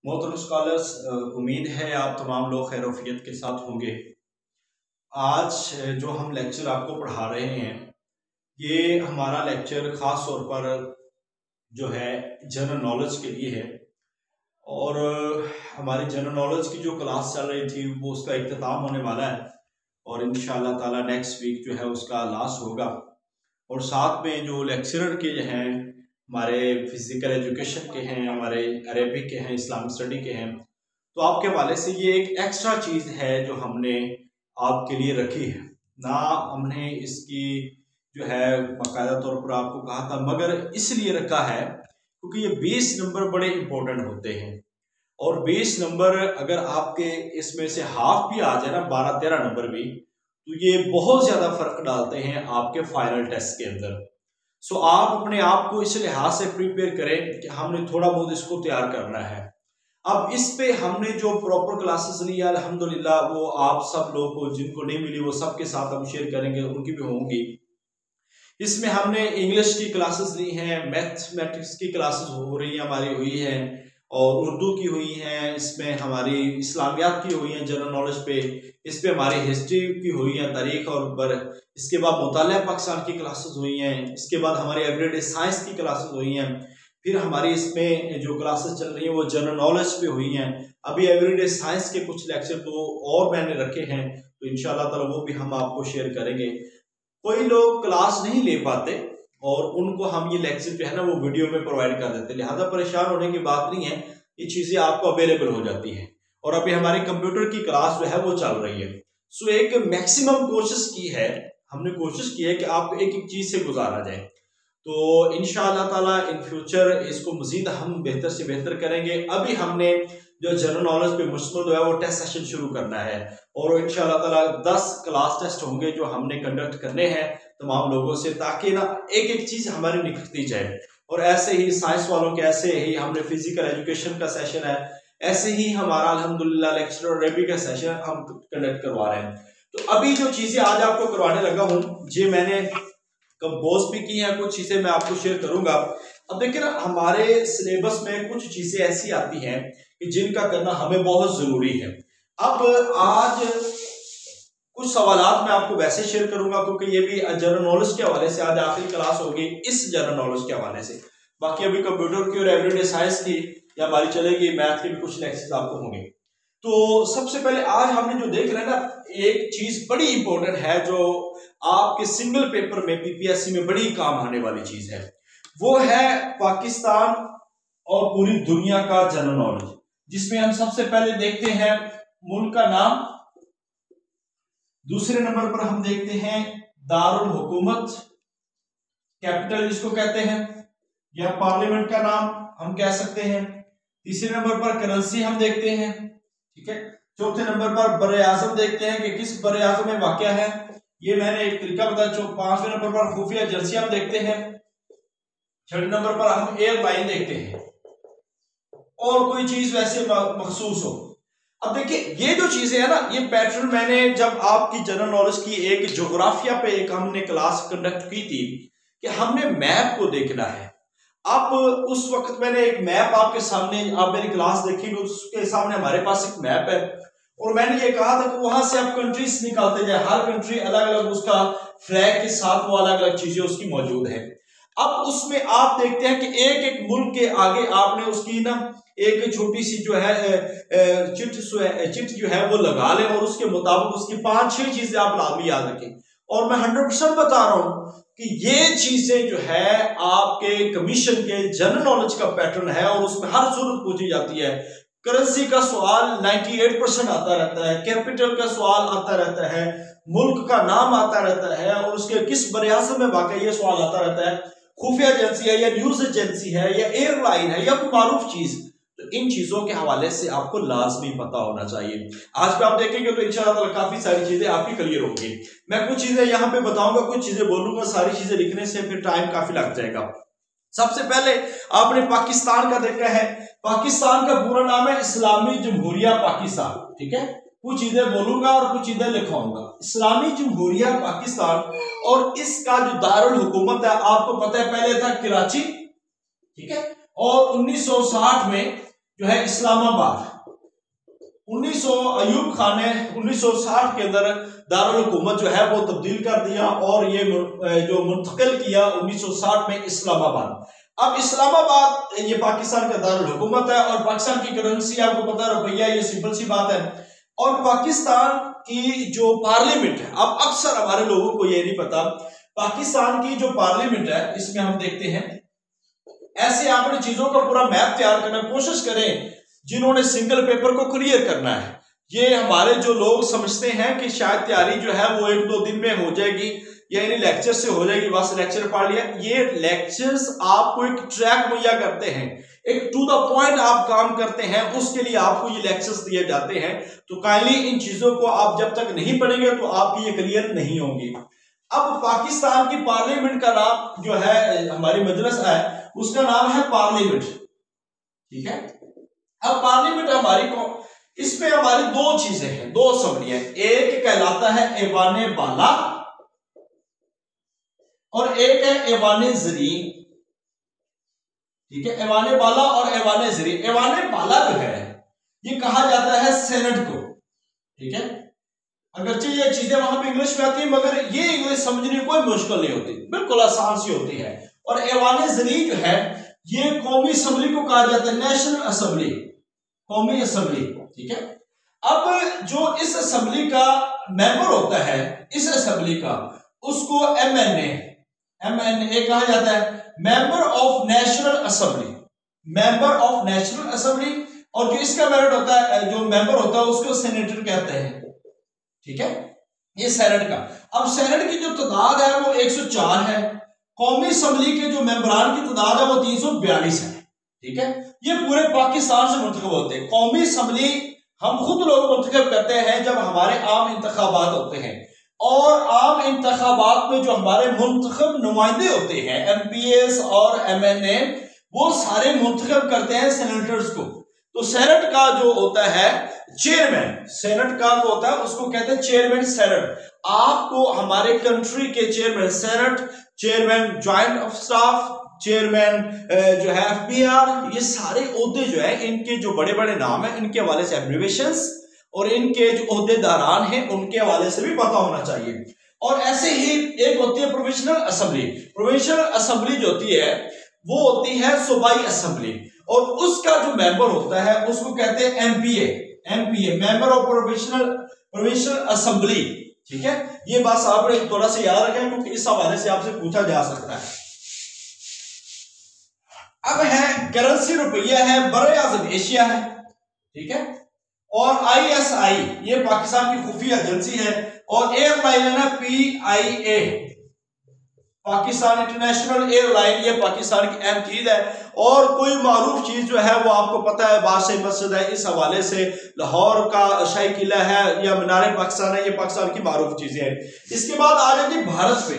मोहतरम स्कॉलर्स, उम्मीद है आप तमाम लोग खैरोफियत के साथ होंगे। आज जो हम लेक्चर आपको पढ़ा रहे हैं, ये हमारा लेक्चर ख़ास तौर पर जो है जनरल नॉलेज के लिए है। और हमारी जनरल नॉलेज की जो क्लास चल रही थी वो उसका इख्तिताम होने वाला है और इंशाअल्लाह ताला नेक्स्ट वीक जो है उसका लास्ट होगा। और साथ में जो लेक्चरर के हैं हमारे फिज़िकल एजुकेशन के हैं, हमारे अरेबिक के हैं, इस्लामिक स्टडी के हैं, तो आपके हवाले से ये एक एक्स्ट्रा चीज़ है जो हमने आपके लिए रखी है। ना हमने इसकी जो है बाकायदा तौर पर आपको कहा था, मगर इसलिए रखा है क्योंकि ये 20 नंबर बड़े इंपॉर्टेंट होते हैं। और 20 नंबर अगर आपके इसमें से हाफ भी आ जाए ना, 12-13 नंबर भी, तो ये बहुत ज़्यादा फर्क डालते हैं आपके फाइनल टेस्ट के अंदर। सो आप अपने आप को इस लिहाज से प्रिपेयर करें कि हमने थोड़ा बहुत इसको तैयार करना है। अब इस पे हमने जो प्रॉपर क्लासेस ली है अल्हम्दुलिल्लाह, वो आप सब लोगों को जिनको नहीं मिली वो सबके साथ हम शेयर करेंगे, उनकी भी होंगी। इसमें हमने इंग्लिश की क्लासेस ली हैं, मैथमेटिक्स की क्लासेस हो रही है हमारी, हुई है, और उर्दू की हुई हैं, इसमें हमारी इस्लामियात की हुई हैं जनरल नॉलेज पे, इस पे हमारी हिस्ट्री की हुई है, तारीख और इसके बाद मुताला पाकिस्तान की क्लासेस हुई हैं, इसके बाद हमारी एवरीडे साइंस की क्लासेस हुई हैं, फिर हमारी इसमें जो क्लासेस चल रही हैं वो जनरल नॉलेज पे हुई हैं। अभी एवरीडे साइंस के कुछ लेक्चर तो और मैंने रखे हैं, तो इंशाल्लाह ताला वो भी हम आपको शेयर करेंगे। कोई लोग क्लास नहीं ले पाते और उनको हम ये लेक्चर जो है ना वो वीडियो में प्रोवाइड कर देते हैं, लिहाजा परेशान होने की बात नहीं है, ये चीज़ें आपको अवेलेबल हो जाती हैं। और अभी हमारी कंप्यूटर की क्लास जो है वो चल रही है। सो एक मैक्सिमम कोशिश की है, हमने कोशिश की है कि आपको एक एक चीज़ से गुजारा जाए। तो इंशाअल्लाह ताला इन फ्यूचर इसको मजीद हम बेहतर से बेहतर करेंगे। अभी हमने जो जनरल नॉलेज पे मुश्तमिल जो है वो टेस्ट सेशन शुरू करना है और इंशाअल्लाह ताला 10 क्लास टेस्ट होंगे जो हमने कंडक्ट करने हैं तमाम लोगों से, ताकि ना एक एक चीज़ हमारी निखरती जाए। और ऐसे ही साइंस वालों के ऐसे ही हमने फिजिकल एजुकेशन का सेशन है, ऐसे ही हमारा अल्हम्दुलिल्लाह लेक्चर अरेबिक का सेशन हम कंडक्ट करवा रहे हैं। तो अभी जो चीज़ें आज आपको करवाने लगा हूँ ये मैंने कंपोज भी की हैं, कुछ चीज़ें मैं आपको शेयर करूंगा। अब देखिए ना, हमारे सिलेबस में कुछ चीज़ें ऐसी आती हैं कि जिनका करना हमें बहुत ज़रूरी है। अब आज कुछ सवालात मैं आपको वैसे शेयर करूंगा क्योंकि ये भी जनरल नॉलेज के हवाले से आज आखिरी क्लास होगी इस जनरल नॉलेज के हवाले से। बाकी अभी कंप्यूटर की और एवरीडे साइंस की या हमारी चलेगी, मैथ के भी कुछ लेक्चर आपको होंगे। तो सबसे पहले आज हमने जो देख रहे हैं ना, एक चीज बड़ी इंपॉर्टेंट है जो आपके सिंगल पेपर में पीपीएससी में बड़ी काम आने वाली चीज है, वो है पाकिस्तान और पूरी दुनिया का जनरल नॉलेज, जिसमें हम सबसे पहले देखते हैं मुल्क का नाम, दूसरे नंबर पर हम देखते हैं दारुल हुकूमत, कैपिटल जिसको कहते हैं, या पार्लियामेंट का नाम हम कह सकते हैं। तीसरे नंबर पर करेंसी हम देखते हैं, ठीक है। चौथे नंबर पर बरे आजम देखते हैं कि किस बरे आजम में वाक़या है, ये मैंने एक तरीका बताया। पांचवें नंबर पर खुफिया एजेंसी हम देखते हैं। छठे नंबर पर हम एयरलाइन देखते हैं और कोई चीज वैसे मखसूस हो। अब देखिए ये जो चीजें है ना, ये पैटर्न मैंने जब आपकी जनरल नॉलेज की एक ज्योग्राफिया पे एक हमने क्लास कंडक्ट की थी कि हमने मैप को देखना है। अब उस वक्त मैंने एक मैप आपके सामने, आप मेरी क्लास देखी, उसके सामने हमारे पास एक मैप है और मैंने ये कहा था कि वहां से आप कंट्रीज निकालते जाए, हर कंट्री अलग अलग उसका फ्लैग के साथ वो अलग अलग चीजें उसकी मौजूद है। अब उसमें आप देखते हैं कि एक एक मुल्क के आगे आपने उसकी ना एक छोटी सी जो है चिट जो है वो लगा लें और उसके मुताबिक उसकी 5-6 चीजें आप लाजमी याद रखें। और मैं 100% बता रहा हूं कि ये चीजें जो है आपके कमीशन के जनरल नॉलेज का पैटर्न है और उसमें हर सूरत पूछी जाती है। करेंसी का सवाल 98% आता रहता है, कैपिटल का सवाल आता रहता है, मुल्क का नाम आता रहता है और उसके किस बरियासत में वाकई ये सवाल आता रहता है, खुफिया एजेंसी है या न्यूज एजेंसी है या एयरलाइन है या कोई मारूफ चीज। तो इन चीजों के हवाले से आपको लाजमी पता होना चाहिए। आज पे आप देखेंगे तो इंशाअल्लाह काफी सारी चीजें आपकी क्लियर होंगी। मैं कुछ चीजें यहाँ पे बताऊंगा, कुछ चीजें बोलूंगा, सारी चीजें लिखने से फिर टाइम काफी लग जाएगा। सबसे पहले आपने पाकिस्तान का देखा है। पाकिस्तान का पूरा नाम है इस्लामी जमहूरिया पाकिस्तान, ठीक है। कुछ चीजें बोलूंगा और कुछ चीजें लिखवाऊंगा। इस्लामी जमहूरिया पाकिस्तान, और इसका जो दारुल हुकूमत है आपको पता है पहले था कराची, ठीक है। और 1960 में जो है इस्लामाबाद, 1900 अयूब खान ने 1960 के अंदर दारुल हुकूमत जो है वो तब्दील कर दिया और ये जो मुंतकिल किया 1960 में इस्लामाबाद। अब इस्लामाबाद ये पाकिस्तान का दारुल हुकूमत है और पाकिस्तान की करेंसी आपको पता है रुपया, ये सिंपल सी बात है। और पाकिस्तान की जो पार्लियामेंट है, अब अक्सर हमारे लोगों को ये नहीं पता, पाकिस्तान की जो पार्लियामेंट है इसमें हम देखते हैं, ऐसे आपने चीजों का पूरा मैप तैयार करना कोशिश करें जिन्होंने सिंगल पेपर को क्लियर करना है। ये हमारे जो लोग समझते हैं कि शायद तैयारी जो है वो 1-2 दिन में हो जाएगी या इन लेक्चर से हो जाएगी, बस लेक्चर पढ़ लिया। ये लेक्चर्स आपको एक ट्रैक मुहैया करते हैं, एक टू द पॉइंट आप काम करते हैं, उसके लिए आपको ये लेक्चर्स दिए जाते हैं। तो काइंडली इन चीजों को आप जब तक नहीं पढ़ेंगे तो आपकी ये क्लियर नहीं होंगी। अब पाकिस्तान की पार्लियामेंट का नाम जो है, हमारी मजलिस है उसका नाम है पार्लियामेंट, ठीक है। अब पार्लियामेंट हमारी को, इसमें हमारी 2 चीजें हैं, 2 असेंबली है, एक कहलाता है ऐवाने बाला और एक है ऐवाने ज़री, ठीक है। ऐवाने बाला और ऐवाने ज़री। ऐवाने बाला जो है ये कहा जाता है सेनेट को, ठीक है। अगरचे ये चीजें वहां पे इंग्लिश में आती है मगर ये इंग्लिश समझने कोई मुश्किल नहीं होती, बिल्कुल आसान सी होती है। और ऐवाने ज़री जो है ये कौमी असेंबली को कहा जाता है, नेशनल असेंबली, कौमी असेंबली, ठीक है। अब जो इस असेंबली का मेंबर होता है, इस असेंबली का, उसको एमएनए कहा जाता है, member of national assembly, member of national assembly. और जो इसका मेरिट होता है, जो मेंबर होता है उसको सेनेटर कहते हैं, ठीक है, ये सेनेट का। अब सेनेट की जो तादाद है वो 104 है, कौमी असेंबली के जो मेंबरान की तादाद है वो 342 है, ठीक है। ये पूरे पाकिस्तान से मुंतखब होते हैं। कौमी असेंबली हम खुद लोग मुंतखब करते हैं जब हमारे आम इंतखाबात होते हैं, और आम इंतखाबात में जो हमारे मुंतखब नुमाइंदे होते हैं, एमपीएस और एमएनए, वो सारे मुंतखब करते हैं सेनेटर्स को। तो सेनेट का जो होता है चेयरमैन, सेनेट का जो होता है उसको कहते हैं चेयरमैन सेनेट। आपको हमारे कंट्री के chairman senate, chairman joint of staff, chairman जो है एफबीआर, ये सारे ओहदे जो है इनके जो बड़े बड़े नाम है इनके हवाले से एब्रिविएशंस और इनके जो ओहदेदारान हैं उनके हवाले से भी पता होना चाहिए। और ऐसे ही एक होती है प्रोविजनल असेंबली। प्रोविजनल असेंबली जो होती है वो होती है सूबाई असेंबली, और उसका जो मेंबर होता है उसको कहते हैं MPa, member of provisional assembly, ठीक है। ये बात आपने थोड़ा सा याद रखें क्योंकि इस हवाले से आपसे पूछा जा सकता है। अब है करेंसी रुपया है, बड़े आज़म एशिया है, ठीक है। और आईएसआई ये पाकिस्तान की खुफिया एजेंसी है, और एयरलाइन है ना पीआईए, पाकिस्तान इंटरनेशनल एयरलाइन, ये पाकिस्तान की अहम चीज है। और कोई मारूफ चीज जो है वो आपको पता है, बादशाही मस्जिद है, इस हवाले से लाहौर का शाही किला है या मीनार पाकिस्तान है, ये पाकिस्तान की मारूफ चीजें हैं। इसके बाद आ जाती भारत पे।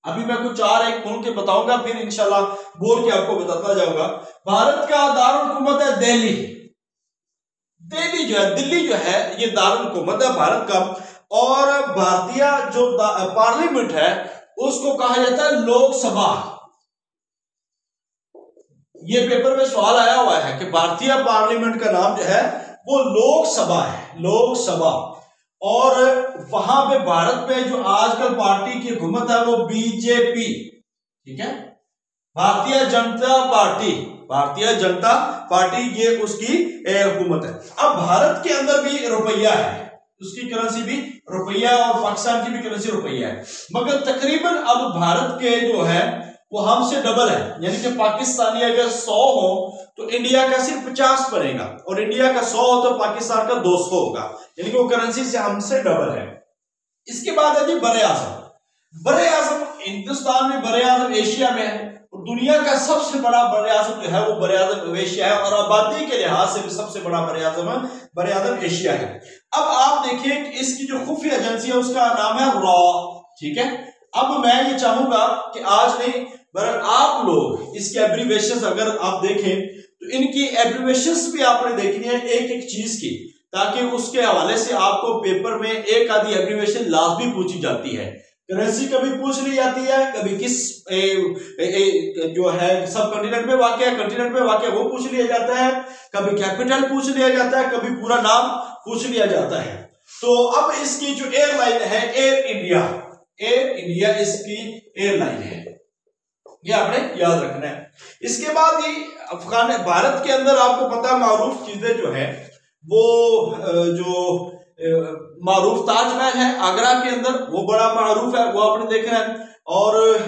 अभी मैं कुछ 4-1 मुल्क के बताऊंगा, फिर इंशाल्लाह बोल के आपको बताता जाऊंगा। भारत का दारुल हुकूमत है दिल्ली, दिल्ली जो है, दिल्ली जो है ये दारुल हुकूमत है भारत का। और भारतीय जो पार्लियामेंट है उसको कहा जाता है लोकसभा। ये पेपर में सवाल आया हुआ है कि भारतीय पार्लियामेंट का नाम जो है वो लोकसभा है, लोकसभा। और वहां पे भारत में जो आजकल पार्टी की हुकूमत है वो बीजेपी, ठीक है, भारतीय जनता पार्टी, भारतीय जनता पार्टी, ये उसकी हुकूमत है। अब भारत के अंदर भी रुपया है, उसकी करेंसी भी रुपया, और पाकिस्तान की भी करेंसी रुपया है, मगर तकरीबन अब भारत के जो है वो हमसे डबल है। यानी कि पाकिस्तानी अगर 100 हो तो इंडिया का सिर्फ 50 बनेगा, और इंडिया का 100 हो तो पाकिस्तान का 200 होगा, यानी कि वो करेंसी से हमसे डबल है। इसके बाद है जी बरे आजम। बरे आजम हिंदुस्तान में, बरे आजम एशिया में है, और दुनिया का सबसे बड़ा बरे आजम जो है वो बरे आजम एशिया है, और आबादी के लिहाज से भी सबसे बड़ा बरे आजम एशिया है। अब आप देखिए कि इसकी जो खुफिया एजेंसी है उसका नाम है रॉ, ठीक है। अब मैं ये चाहूंगा कि आज नहीं बल्कि आप लोग इसकी एब्रीविएशंस अगर आप देखें तो इनकी एब्रीविएशंस भी आपने देखनी है एक एक चीज की, ताकि उसके हवाले से आपको पेपर में एक आधी एब्रीविएशन लाजमी पूछी जाती है। करेंसी कभी पूछ ली जाती है, कभी किस जो है सब कंटिनेंट में वाक़ है, कंटिनेंट में वाक़ वो पूछ लिया जाता है, कभी कैपिटल पूछ लिया जाता है, कभी पूरा नाम पूछ लिया जाता है। तो अब इसकी जो एयरलाइन है एयर इंडिया इसकी एयरलाइन है, ये आपने याद रखना है। इसके बाद ही भारत के अंदर आपको पता है मारूफ चीजें जो है वो जो मारूफ ताजमहल है आगरा के अंदर, वो बड़ा मारूफ है, वो आपने देखना है। और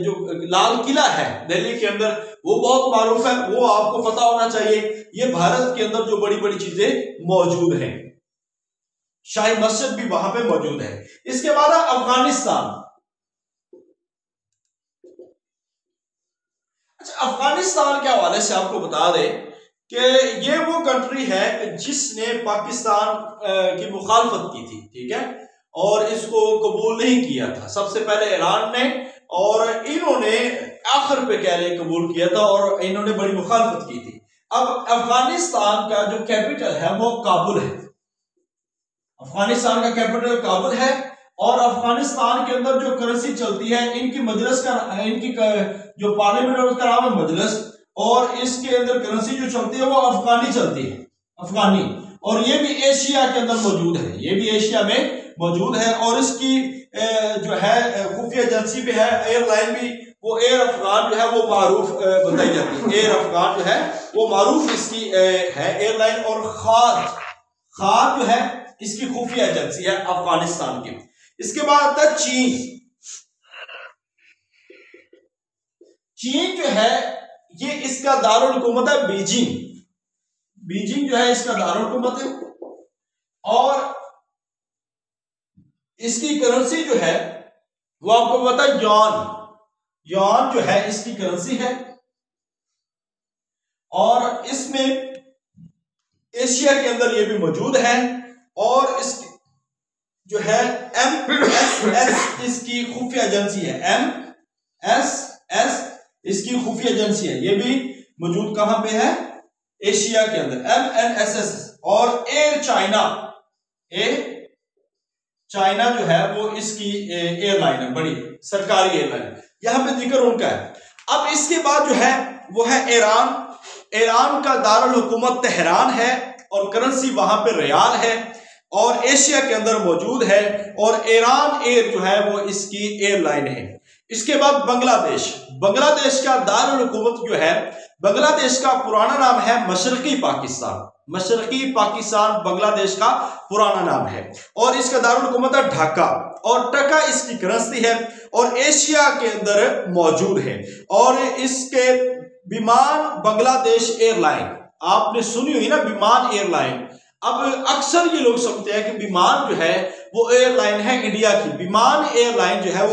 जो लाल किला है दिल्ली के अंदर वो बहुत मारूफ है, वो आपको पता होना चाहिए। ये भारत के अंदर जो बड़ी बड़ी चीजें मौजूद हैं, शाही मस्जिद भी वहां पे मौजूद है। इसके बाद अफगानिस्तान। अच्छा, अफगानिस्तान के हवाले से आपको बता दें कि ये वो कंट्री है जिसने पाकिस्तान की मुखालफत की थी, ठीक है, और इसको कबूल नहीं किया था। सबसे पहले ईरान ने, और इन्होंने आखिर पे कह रहे कबूल किया था, और इन्होंने बड़ी मुखालफत की थी। अब अफगानिस्तान का जो कैपिटल है वो काबुल है। अफगानिस्तान का कैपिटल काबुल है, और अफगानिस्तान के अंदर जो करेंसी चलती है, इनकी मजलिस का, इनकी जो पार्लियामेंट है उसका नाम है मजलिस, और इसके अंदर करेंसी जो चलती है वो अफगानी चलती है, अफगानी। और ये भी एशिया के अंदर मौजूद है, ये भी एशिया में मौजूद है। और इसकी जो है खुफिया एजेंसी भी है, एयरलाइन भी, वो एयर अफगान जो है वो मारूफ बताई जाती है। एयर अफगान जो है वो मारूफ इसकी है एयरलाइन। और खाद जो है इसकी खुफिया एजेंसी है अफगानिस्तान की। इसके बाद आता है चीन जो है ये इसका दारुल हुकूमत है बीजिंग जो है इसका दारुल हुकूमत है। और इसकी करेंसी जो है वो आपको पता है यॉन जो है इसकी करेंसी है। और इसमें एशिया के अंदर ये भी मौजूद है। और इसकी जो है MSS इसकी खुफिया एजेंसी है, MSS इसकी खुफिया एजेंसी है, ये भी मौजूद कहां पे है, एशिया के अंदर, MNSS। और एयर चाइना जो है वो इसकी एयरलाइन है, बड़ी सरकारी एयरलाइन, यहां पे जिक्र उनका है। अब इसके बाद जो है वो है ईरान का दारुल हुकूमत तेहरान है, और करेंसी वहां पे रियाल है, और एशिया के अंदर मौजूद है। और ईरान एयर जो है वो इसकी एयरलाइन है। इसके बाद बांग्लादेश का दारुल हुकूमत जो है, बांग्लादेश का पुराना नाम है मशरकी पाकिस्तान बांग्लादेश का पुराना नाम है। और इसका दारुल हुकूमत है ढाका, और टका इसकी करेंसी है, और एशिया के अंदर मौजूद है। और इसके विमान बांग्लादेश एयरलाइन, आपने सुनी हुई ना विमान एयरलाइन। अब अक्सर ये लोग समझते हैं कि विमान जो है वो एयरलाइन है इंडिया की, विमान एयरलाइन जो है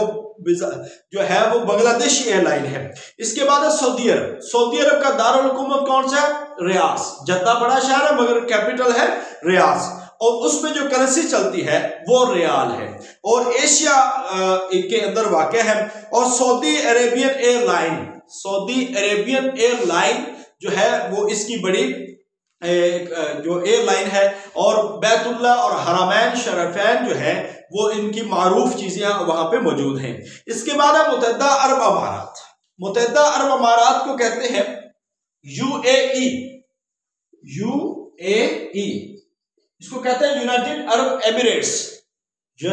वो बांग्लादेश एयरलाइन है। इसके बाद है सऊदी अरब का दारुल हुकूमत कौन सा है, रियास। जद्दा बड़ा शहर है मगर कैपिटल है रियास, और उसमें जो करेंसी चलती है वो रियाल है, और एशिया के अंदर वाक़ है। और सऊदी अरेबियन एयरलाइन जो है वो इसकी बड़ी जो एयरलाइन है। और बैतुल्ला और हरमैन शरीफैन जो है वो इनकी मारूफ चीजें वहां पे मौजूद हैं। इसके बाद है मुत्तहिदा अरब अमारात को कहते हैं UAE, इसको कहते हैं यूनाइटेड अरब एमिरेट्स जो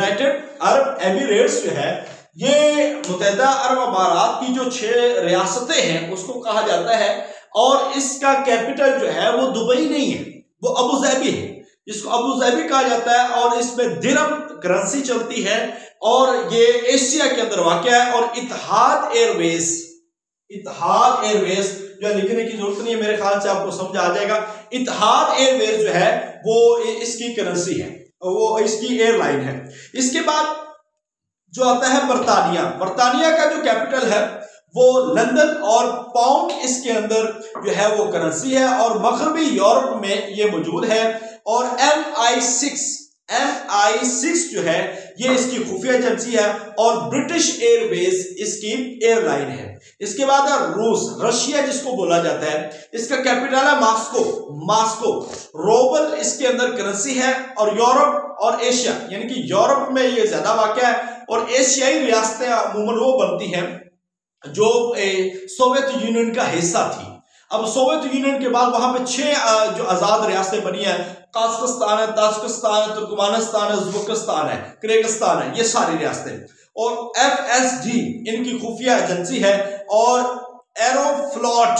है, ये मुत्तहिदा अरब अमारात की जो 6 रियासतें हैं उसको कहा जाता है। और इसका कैपिटल जो है वो दुबई नहीं है, वो अबू धाबी है, जिसको अबू धाबी कहा जाता है। और इसमें दिरहम करेंसी चलती है, और ये एशिया के अंदर वाक़या है। और इत्तेहाद एयरवेज जो लिखने की जरूरत नहीं है, मेरे ख्याल से आपको समझ आ जाएगा। इत्तेहाद एयरवेज जो है वो इसकी करेंसी है, वो इसकी एयरलाइन है। इसके बाद जो आता है बर्तानिया का जो कैपिटल है वो लंदन, और पाउंड इसके अंदर जो है वो करेंसी है। और मगरबी यूरोप में ये मौजूद है। और MI6 MI6 जो है ये इसकी खुफिया एजेंसी है और ब्रिटिश एयरवेज इसकी एयरलाइन है। इसके बाद रूस, रशिया जिसको बोला जाता है, इसका कैपिटल है मॉस्को। मॉस्को रूबल इसके अंदर करेंसी है। और यूरोप और एशिया, यानी कि यूरोप में ये ज्यादा वाक़या है और एशियाई रियासतें अमूमन वो बनती हैं जो सोवियत यूनियन का हिस्सा थी। अब सोवियत यूनियन के बाद वहां पे 6 जो आजाद रियासतें बनी है, काजाकिस्तान है, ताजिकिस्तान है, तुर्कमेनिस्तान है, उज्बेकिस्तान है, किर्गिस्तान है, ये सारी रियासतें। और FSD इनकी खुफिया एजेंसी है। और एरोफ्लॉट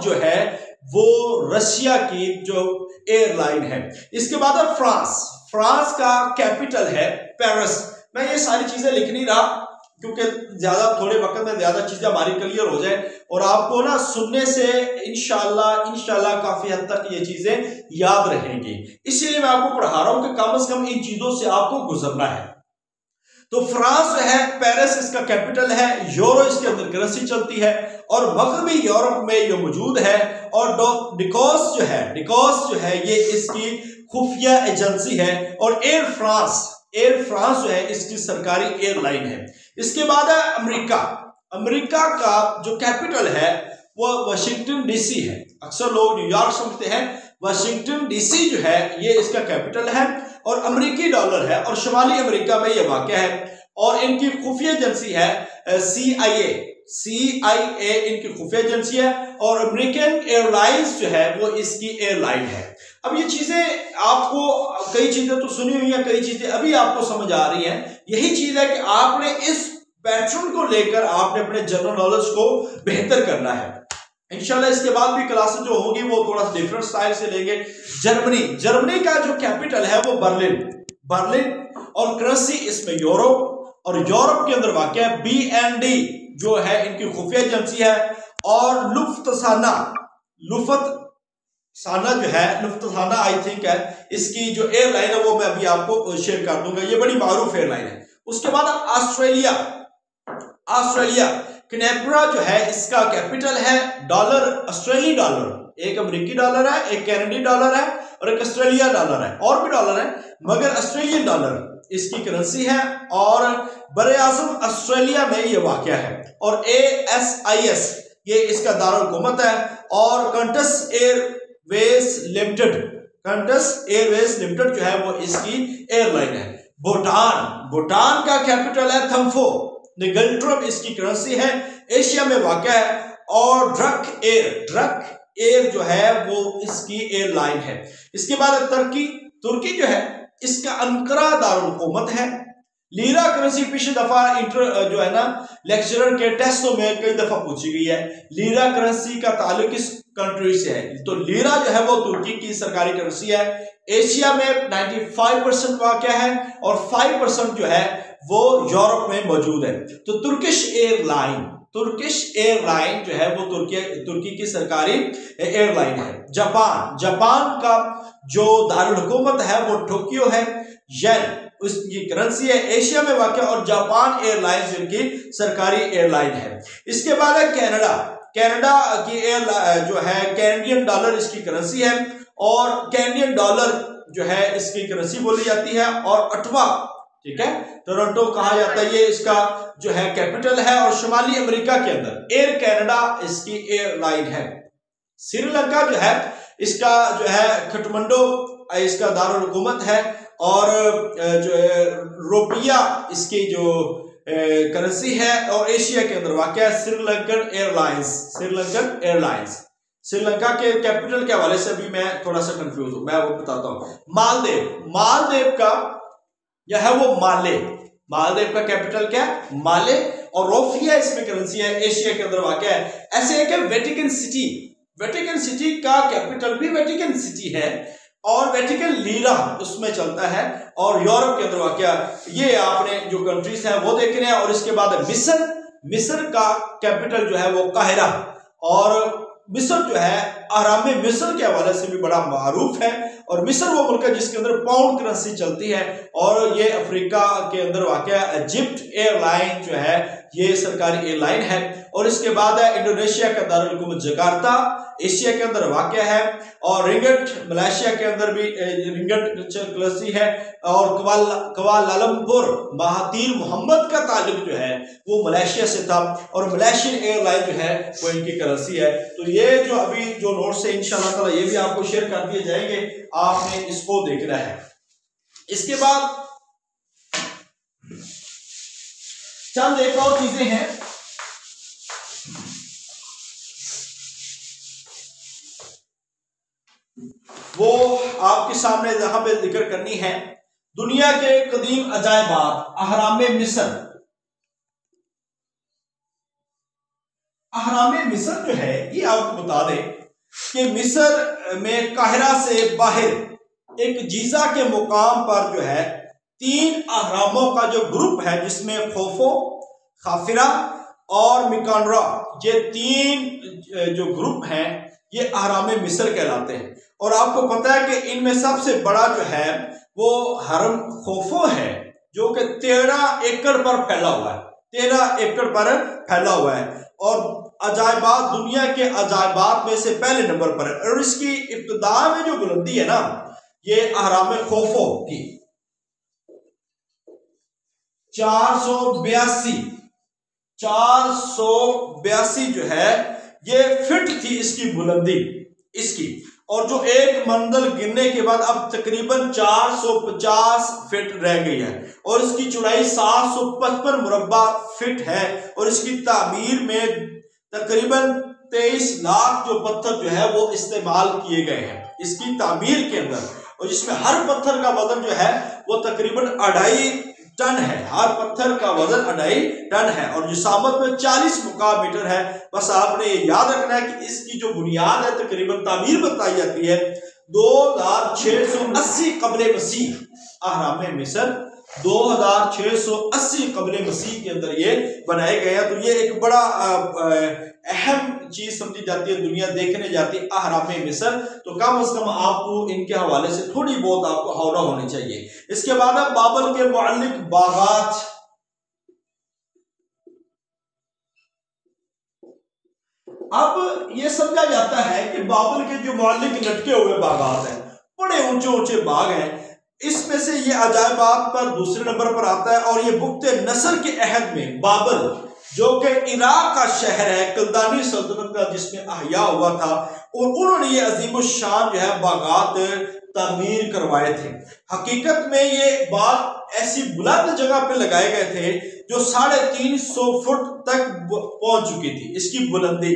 जो है वो रशिया की जो एयरलाइन है। इसके बाद है फ्रांस का कैपिटल है पेरिस। मैं ये सारी चीजें लिख नहीं रहा क्योंकि ज्यादा थोड़े वक्त में ज्यादा चीजें हमारी क्लियर हो जाए और आपको ना सुनने से इंशाल्लाह काफी हद तक ये चीजें याद रहेंगी। इसलिए मैं आपको पढ़ा रहा हूं कि कम से कम इन चीजों से आपको गुजरना है। तो फ्रांस जो है, पेरिस इसका कैपिटल है, यूरो इसके अंदर करेंसी चलती है और मगरबी यूरोप में ये मौजूद है। और डिकोस जो है ये इसकी खुफिया एजेंसी है। और एयर फ्रांस जो है इसकी सरकारी एयरलाइन है। इसके बाद है अमेरिका का जो कैपिटल है वो वाशिंगटन डीसी है। अक्सर लोग न्यूयॉर्क समझते हैं, वाशिंगटन डीसी जो है ये इसका कैपिटल है और अमेरिकी डॉलर है और शुमाली अमेरिका में ये वाक़या है। और इनकी खुफिया एजेंसी है CIA इनकी खुफिया एजेंसी है। और अमेरिकन एयरलाइंस जो है वो इसकी एयरलाइन है। अब ये चीजें आपको, कई चीजें तो सुनी हुई हैं, कई चीजें अभी आपको समझ आ रही हैं। यही चीज है कि आपने इस पैटर्न को लेकर आपने अपने जनरल नॉलेज को बेहतर करना है। इंशाल्लाह इसके बाद भी क्लासेस जो होगी वो थोड़ा सा डिफरेंट स्टाइल से लेंगे। जर्मनी का जो कैपिटल है वो बर्लिन और करेंसी इसमें यूरो। और यूरोप के अंदर वाक़ है BND जो है इनकी खुफिया एजेंसी है। और लुफ्तसाना जो है, लुफ्तसाना आई थिंक है इसकी जो एयरलाइन है वो मैं अभी आपको शेयर कर दूंगा, ये बड़ी मारूफ एयरलाइन है। उसके बाद ऑस्ट्रेलिया कैनबरा जो है इसका कैपिटल है ऑस्ट्रेलियाई डॉलर। एक अमेरिकी डॉलर है, एक कैनेडी डॉलर है और एक ऑस्ट्रेलिया डॉलर है, और भी डॉलर है मगर ऑस्ट्रेलियन डॉलर इसकी करेंसी है। और बरे आज़म ऑस्ट्रेलिया में ये वाक़या है। और ASIS ये इसका दारुल हुकूमत है। और कंटस एयरवेज लिमिटेड जो है वो इसकी एयरलाइन है। भूटान का कैपिटल है थम्फो, निगल्ट्रम इसकी करेंसी है, एशिया में वाक़या है। और ड्रक एयर जो है वो इसकी एयरलाइन है। इसके बाद तुर्की जो है इसका अंकरा दारुल हुकूमत है। लीरा करेंसी पिछली दफा जो है ना लेक्चरर के टेस्टों में कई दफा पूछी गई है। लीरा करेंसी का ताल्लुक किस कंट्री से है? तो लीरा जो है वो तुर्की की सरकारी करेंसी है। एशिया में 95% वाक़या है और 5% जो है वो यूरोप में मौजूद है। तो तुर्किश एयरलाइन जो है वो तुर्की की सरकारी एयरलाइन है। जापान का जो दारुल हुकूमत है वो टोक्यो है। येन उसकी करेंसी है, एशिया में वाक़या। और जापान एयरलाइंस जिनकी सरकारी एयरलाइन है। इसके बाद है कनाडा की एयरलाइन जो है कैनेडियन डॉलर इसकी करेंसी है। और कैनेडियन डॉलर जो है इसकी करेंसी बोली जाती है। और अटवा, ठीक है, टोरंटो कहा जाता है, ये इसका जो है कैपिटल है। और शुमाली अमेरिका के अंदर एयर कनाडा इसकी एयरलाइन है। श्रीलंका जो है इसका जो है काठमांडू इसका दारुल हुकूमत है। और जो रुपया इसकी जो करेंसी है। और एशिया के अंदर वाक़या है श्रीलंकन एयरलाइंस। श्रीलंका के कैपिटल के हवाले से भी मैं थोड़ा सा कंफ्यूज हूं, मैं वो बताता हूं। मालदीव का यह है वो मालदीव का कैपिटल क्या है? माले। और रोफिया इसमें करेंसी है, एशिया के अंदर वाक़या है। ऐसे एक है वेटिकन सिटी का कैपिटल भी वेटिकन सिटी है और वेटिकन लीरा उसमें चलता है। और यूरोप के अंदर वाक़या ये आपने जो कंट्रीज हैं वो देख रहे हैं। और इसके बाद मिस्र का कैपिटल जो है वो काहिरा। और मिस्र जो है आराम मिस्र के हवाले से भी बड़ा मारूफ है। और मिस्र वो मुल्क है जिसके अंदर पाउंड करेंसी चलती है। और ये अफ्रीका के अंदर वाक़या इजिप्ट एयरलाइन जो है ये सरकारी एयरलाइन है। और इसके बाद है इंडोनेशिया का दारुल हुकूमत जकार्ता, एशिया के अंदर वाक़या है। और रिंगट मलेशिया के अंदर भी रिंगट कलसी है। और कुआलालंपुर महातीर मोहम्मद का ताल्लुक जो है वो मलेशिया से था, और मलेशियन एयरलाइन जो है वो इनकी करेंसी है। तो ये जो अभी जो नोट्स है इंशाअल्लाह ताला ये भी आपको शेयर कर दिए जाएंगे, आपने इसको देखना है। इसके बाद चंद एक और चीजें हैं वो आपके सामने यहां पे जिक्र करनी है। दुनिया के कदीम अजायबात अहरामे मिस्र। अहरामे मिस्र जो है ये आपको बता दें कि मिस्र में काहिरा से बाहर एक जीजा के मुकाम पर जो है 3 अहरामों का जो ग्रुप है, जिसमें खोफो, खाफिरा और मिकानरा, ये 3 जो ग्रुप हैं ये अहरामे मिस्र कहलाते हैं। और आपको पता है कि इनमें सबसे बड़ा जो है वो हरम खोफो है, जो कि 13 एकड़ पर फैला हुआ है। 13 एकड़ पर फैला हुआ है और अजायबात, दुनिया के अजायबात में से पहले नंबर पर है। और इसकी इब्तिदा में जो बुलंदी है ना, ये अहराम खोफो की 482 जो है ये फिट थी इसकी बुलंदी इसकी। और जो एक मंजिल गिरने के बाद अब तकरीबन 450 फीट रह गई है, और इसकी चौड़ाई 755 मुरब्बा फीट है। और इसकी तामीर में तकरीबन 23 लाख जो पत्थर जो है वो इस्तेमाल किए गए हैं इसकी तामीर के अंदर। और जिसमें हर पत्थर का वजन जो है वो तकरीबन 2.5 टन है। हर पत्थर का वजन 2.5 टन है और जिसामत में 40 मुकाम मीटर है। बस आपने याद रखना है कि इसकी जो बुनियाद है तकरीबन तामीर बताई जाती है 2680 कब्र मसीह। अहराम मिस्र 2680 कब्र मसीह के अंदर ये बनाए गए हैं। तो ये एक बड़ा अहम चीज समझी जाती है, दुनिया देखने जाती है अहराम मिस्र। तो कम से कम आपको इनके हवाले से थोड़ी बहुत आपको हौला होनी चाहिए। इसके बाद है बाबर के मुअल्लिक बागात। अब ये समझा जाता है कि बाबर के जो मुअल्लिक लटके हुए बागात हैं, बड़े ऊंचे ऊंचे बाग हैं, इसमें से ये अजायबात पर दूसरे नंबर पर आता है। और ये बुख्ते नसर के अहद में बाबर, जो कि इराक का शहर है, कलदानी सल्तनत का, जिसमें अहया हुआ था, और उन्होंने ये अजीम शान जो है बागात तामीर करवाए थे। हकीकत में ये बाग ऐसी बुलंद जगह पे लगाए गए थे जो 350 फुट तक पहुंच चुकी थी इसकी बुलंदी।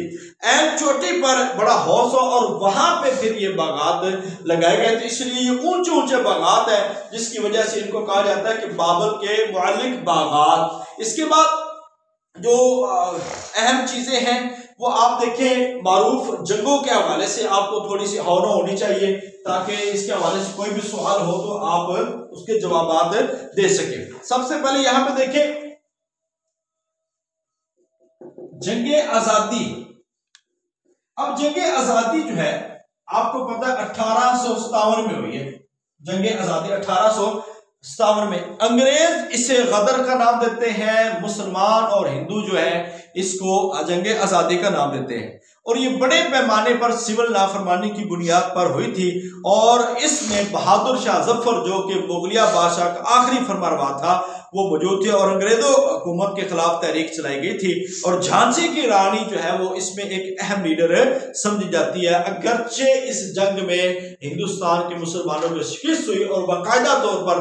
ऐन चोटी पर बड़ा हौस और वहां पे फिर ये बागात लगाए गए थे, इसलिए ये ऊंचे ऊंचे बागात है, जिसकी वजह से इनको कहा जाता है कि बाबर के मुअल्लिक बागात। इसके बाद जो अहम चीजें हैं वो आप देखें, मारूफ जंगों के हवाले से आपको थोड़ी सी हौला होनी चाहिए, ताकि इसके हवाले से कोई भी सवाल हो तो आप उसके जवाब दे सके। सबसे पहले यहां पे देखें जंगे आजादी। अब जंगे आजादी जो है आपको पता है 1857 में हुई है। जंगे आजादी 1857 में। अंग्रेज इसे गदर का नाम देते हैं, मुसलमान और हिंदू जो है इसको जंगे आजादी का नाम देते हैं। और ये बड़े पैमाने पर सिविल नाफरमानी की बुनियाद पर हुई थी। और इसमें बहादुर शाह जफर, जो कि मुगलिया बादशाह का आखिरी फरमानरवा था, वो मौजूद थे और अंग्रेजों हुकूमत के खिलाफ तहरीक चलाई गई थी। और झांसी की रानी जो है वो इसमें एक अहम लीडर समझी जाती है। अगरचे इस जंग में हिंदुस्तान के मुसलमानों को शिकस्त हुई और बाकायदा तौर पर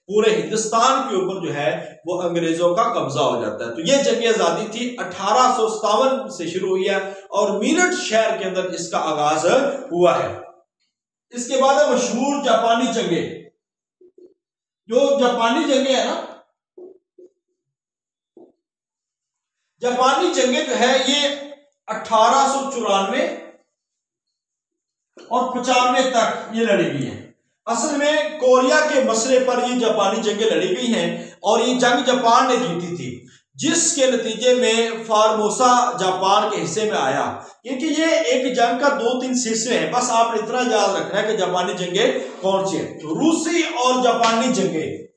पूरे हिंदुस्तान के ऊपर जो है वो अंग्रेजों का कब्जा हो जाता है। तो ये जंग आजादी थी 1857 से शुरू हुई है और मीरठ शहर के अंदर इसका आगाज हुआ है। इसके बाद है मशहूर जापानी जंगे। जो जापानी जंगे है ना, जापानी जंगे जो है ये 1894 और 95 तक ये लड़ी गई है। असल में कोरिया के मसले पर ये जापानी जंगें लड़ी गई हैं और ये जंग जापान ने जीती थी, जिसके नतीजे में फार्मोसा जापान के हिस्से में आया। क्योंकि ये एक जंग का 2-3 हिस्से हैं, बस आपने इतना याद रखना है कि जापानी जंगें कौन सी हैं। तो रूसी और जापानी जंगें,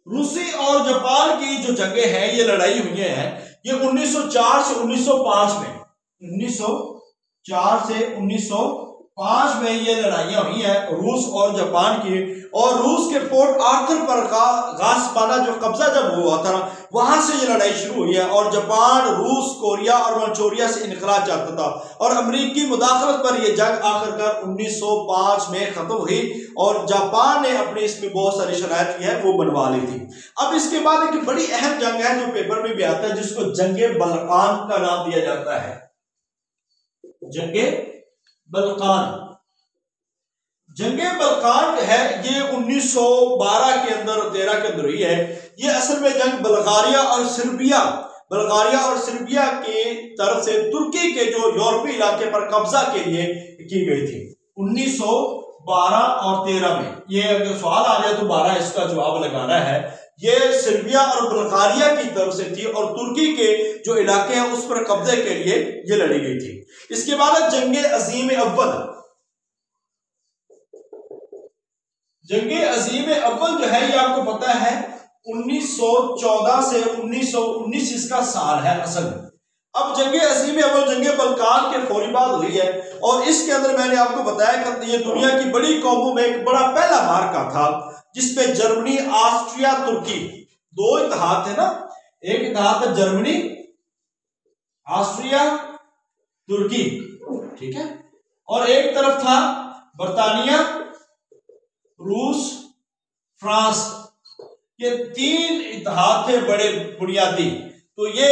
रूसी और जापान की जो जंगें हैं, ये लड़ाई हुई है, ये 1904 से 1905 में, 1904 से 1905 में ये लड़ाइयां हुई हैं रूस और जापान की। और रूस के पोर्ट आर्थर पर का गासपाना जो कब्जा जब हुआ था, वहां से ये लड़ाई शुरू हुई है। और जापान रूस, कोरिया और मंचूरिया से इनकलाब चाहता था, और अमेरिकी मुदाखलत पर यह जंग आखिरकार 1905 में खत्म हुई, और जापान ने अपने इसमें बहुत सारी शराइत की है वो बनवा ली थी। अब इसके बाद एक बड़ी अहम जंग है जो पेपर में भी आता है, जिसको जंगे बल्कान का नाम दिया जाता है। जंगे बल्कान, जंगे बल्कान है ये 1912 के अंदर और 13 के अंदर हुई है। ये असल में जंग बल्गारिया और सर्बिया के तरफ से तुर्की के जो यूरोपीय इलाके पर कब्जा के लिए की गई थी 1912 और 13 में। ये अगर सवाल आ जाए तो 12 इसका जवाब लगाना है। ये सर्बिया और बल्गारिया की तरफ से थी, और तुर्की के जो इलाके हैं उस पर कब्जे के लिए ये लड़ी गई थी। इसके बाद जंगे अजीम अव्वल, जंगे अजीम अव्वल जो है ये आपको पता है 1914 से 1919 इसका साल है असल में। अब जंगे अजीम अव्वल जंगे बल्कान के फौरी बाद हुई है, और इसके अंदर मैंने आपको बताया कि ये दुनिया की बड़ी कौमों में एक बड़ा पहला मार्का था, जिसमें जर्मनी, ऑस्ट्रिया, तुर्की, दो इत्तेहाद थे ना, एक इत्तेहाद था जर्मनी, ऑस्ट्रिया, तुर्की, ठीक है, और एक तरफ था बर्तानिया, रूस, फ्रांस। ये तीन इत्तेहाद थे बड़े बुनियादी, तो ये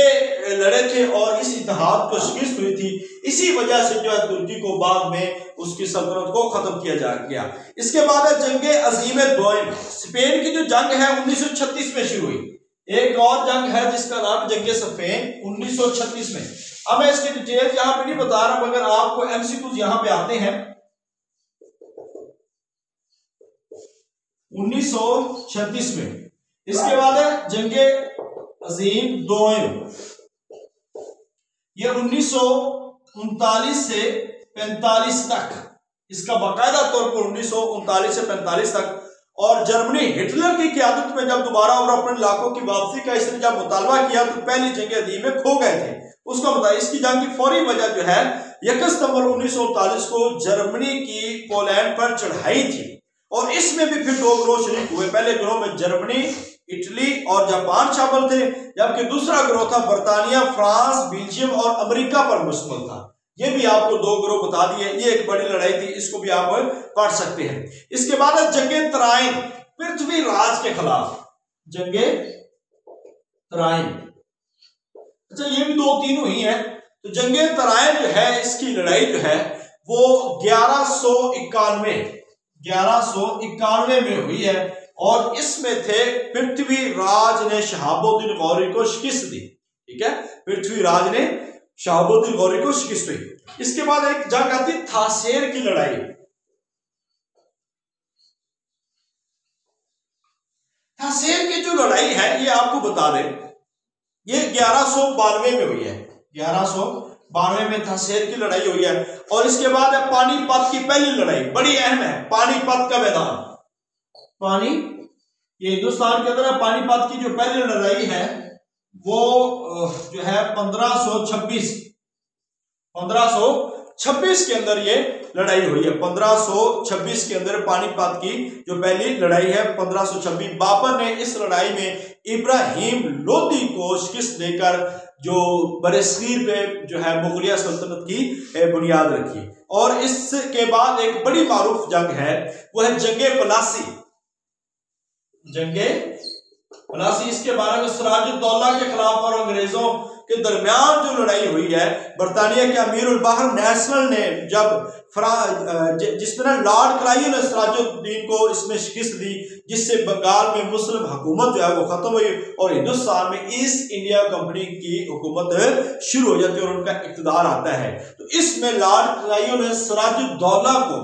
लड़े थे और इस इत्तेहाद को शिकस्त हुई थी। इसी वजह से जो है तुर्की को बाद में उसकी सल्तनत को खत्म किया जा गया। इसके बाद है जंगे अजीम दोयम, स्पेन की जो जंग है 1936 में शुरू हुई। एक और जंग है जिसका नाम जंगे सफेन 1936 में। अब मैं इसकी डिटेल यहां पे नहीं बता रहा, मगर आपको एमसीक्यूज यहां पे आते हैं। 1936 में। इसके बाद है जंगे अजीम दोयम, ये 1939 से 45 तक, इसका बाकायदा तौर पर 1939 से 45 तक। और जर्मनी हिटलर की क़यादत में जब दोबारा और अपने इलाकों की वापसी का इसने जब मुतालबा किया तो पहली जंग अजीम में खो गए थे। उसका बताया इसकी जंग की फौरी वजह जो है 1 सितंबर 1939 को जर्मनी की पोलैंड पर चढ़ाई थी, और इसमें भी फिर दो ग्रोह शरीक हुए। पहले ग्रोह में जर्मनी, इटली और जापान शामिल थे, जबकि दूसरा ग्रोह था बर्तानिया, फ्रांस, बेल्जियम और अमेरिका पर मुश्तमिल था। ये भी आपको दो ग्रोह बता दिए। ये एक बड़ी लड़ाई थी, इसको भी आप पढ़ सकते हैं। इसके बाद जंगे तराइन, पृथ्वीराज के खिलाफ जंगे तराइन। अच्छा, ये भी 2-3 हुई है। तो जंगे तराइन जो है इसकी लड़ाई जो है वो 1191 में हुई है, और इसमें थे पृथ्वीराज ने शहाबुद्दीन गौरी को शिकस्त दी। ठीक है, पृथ्वीराज ने शहाबुद्दीन गौरी को शिकस्त दी। इसके बाद एक जंग आती थासेर की लड़ाई। थासेर की जो लड़ाई है ये आपको बता दें, ये 1192 में हुई है। 1192 में थासेर की लड़ाई हुई है। और इसके बाद है पानीपत की पहली लड़ाई, बड़ी अहम है, पानीपत का मैदान। ये हिंदुस्तान के अंदर पानीपत की जो पहली लड़ाई है वो जो है 1526 के अंदर ये लड़ाई हुई है। 1526 के अंदर पानीपत की जो पहली लड़ाई है 1526। बाबर ने इस लड़ाई में इब्राहिम लोदी को शिकस्त देकर जो बरसगीर पे जो है मुगलिया सल्तनत की बुनियाद रखी। और इसके बाद एक बड़ी मारूफ जंग है, वो है जंगे प्लासी। इसके बारे में सिराजुद्दौला के खिलाफ और अंग्रेजों के दरमियान जो लड़ाई हुई है, बरतानिया के अमीर उल बहर नेशनल ने जब जिसमें लॉर्ड क्लाइव ने सिराजुद्दीन को इसमें शिकस्त दी, जिससे बंगाल में मुस्लिम हुकूमत जो है वो खत्म हुई और हिंदुस्तान में ईस्ट इंडिया कंपनी की हुकूमत शुरू हो जाती है और उनका इक़्तिदार आता है। तो इसमें लॉर्ड क्लाइव ने सिराजुद्दौला को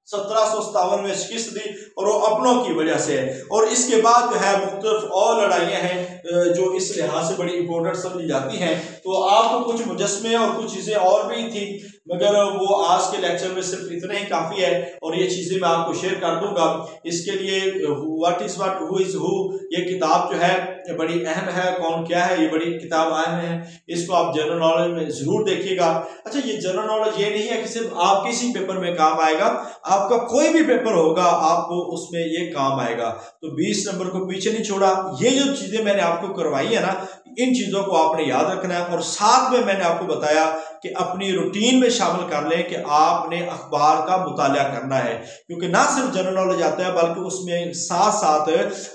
1757 में शिकस्त दी और वो अपनों की वजह से है। और इसके बाद जो है मुख्तलिफ और लड़ाइयाँ हैं जो इस लिहाज से बड़ी इंपॉर्टेंट समझी जाती हैं। तो आपको कुछ मुजस्मे और कुछ चीज़ें और भी थी, मगर वो आज के लेक्चर में सिर्फ इतना ही काफ़ी है और ये चीज़ें मैं आपको शेयर कर दूंगा। इसके लिए what is what, who is who, ये किताब जो है बड़ी अहम है। कौन क्या है, ये बड़ी किताब अहम है, इसको आप जनरल नॉलेज में ज़रूर देखिएगा। अच्छा, ये जनरल नॉलेज ये नहीं है कि सिर्फ आप किसी पेपर में काम आएगा, आपका कोई भी पेपर होगा आपको उसमें ये काम आएगा। तो 20 नंबर को पीछे नहीं छोड़ा। ये जो चीज़ें मैंने आपको करवाई है ना, इन चीज़ों को आपने याद रखना है। और साथ में मैंने आपको बताया कि अपनी रूटीन में शामिल कर लें कि आपने अखबार का मुताला करना है, क्योंकि ना सिर्फ जनरल नॉलेज आता है बल्कि उसमें साथ साथ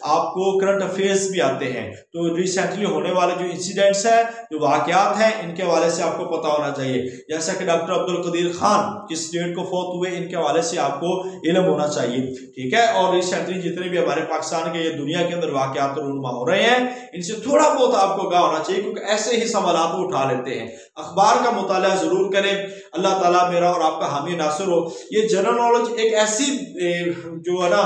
आपको करंट अफेयर्स भी आते हैं। तो रिसेंटली होने वाले जो इंसिडेंट्स हैं, जो वाकयात हैं, इनके हवाले से आपको पता होना चाहिए। जैसा कि डॉक्टर अब्दुल कदीर खान किस डेट को फौत हुए, इनके हवाले से आपको इल्म होना चाहिए, ठीक है। और रिसेंटली जितने भी हमारे पाकिस्तान के, दुनिया के अंदर वाकयात रूनुमा हो रहे हैं, इनसे थोड़ा बहुत आपको आगाह होना चाहिए, क्योंकि ऐसे ही सवालात वो उठा लेते हैं। अखबार का मुताला जरूर करें। अल्लाह ताला मेरा और आपका हामी नासिर हो। ये जनरल नॉलेज एक ऐसी जो है ना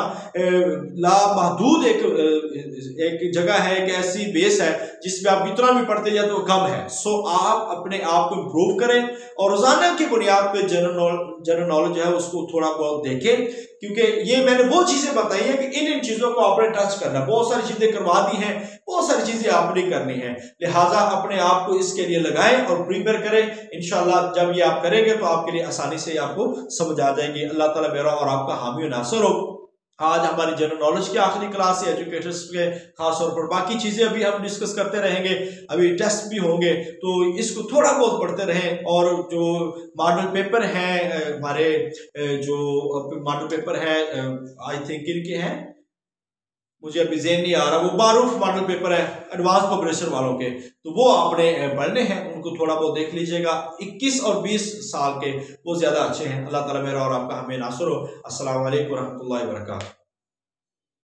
लामहदूद एक जगह है, एक ऐसी बेस है जिसमें आप इतना भी पढ़ते जाए तो कम है। सो आप अपने आप को इम्प्रूव करें और रोजाना की बुनियाद पे जनरल नॉलेज जो है उसको थोड़ा बहुत देखें, क्योंकि ये मैंने वो चीजें बताई है कि इन चीजों को आपने टच करना। बहुत सारी चीजें करवा दी हैं, बहुत सारी चीजें आपने करनी है, लिहाजा अपने आप को इसके लिए लगाएं और प्रिपेयर करें। इंशाल्लाह जब ये आप करेंगे तो आपके लिए आसानी से आपको समझ आ जाएगी। अल्लाह ताला मेरा और आपका हामी नासिर हो। आज हमारी जनरल नॉलेज की आखिरी क्लास है एजुकेटर्स के खास तौर पर। बाकी चीज़ें अभी हम डिस्कस करते रहेंगे, अभी टेस्ट भी होंगे, तो इसको थोड़ा बहुत पढ़ते रहें। और जो मॉडल पेपर हैं हमारे, जो मॉडल पेपर हैं आई थिंक इनके हैं, मुझे अभी ज़हन नहीं आ रहा, वो मारूफ मॉडल पेपर है एडवांस प्रिपरेशन वालों के, तो वो आपने पढ़ने हैं, उनको थोड़ा बहुत देख लीजिएगा। 21 और 20 साल के वो ज़्यादा अच्छे हैं। अल्लाह ताला मेरा और आपका हमें नासिर हो। अस्सलाम वालेकुम रहमतुल्लाहि व बरकातहू।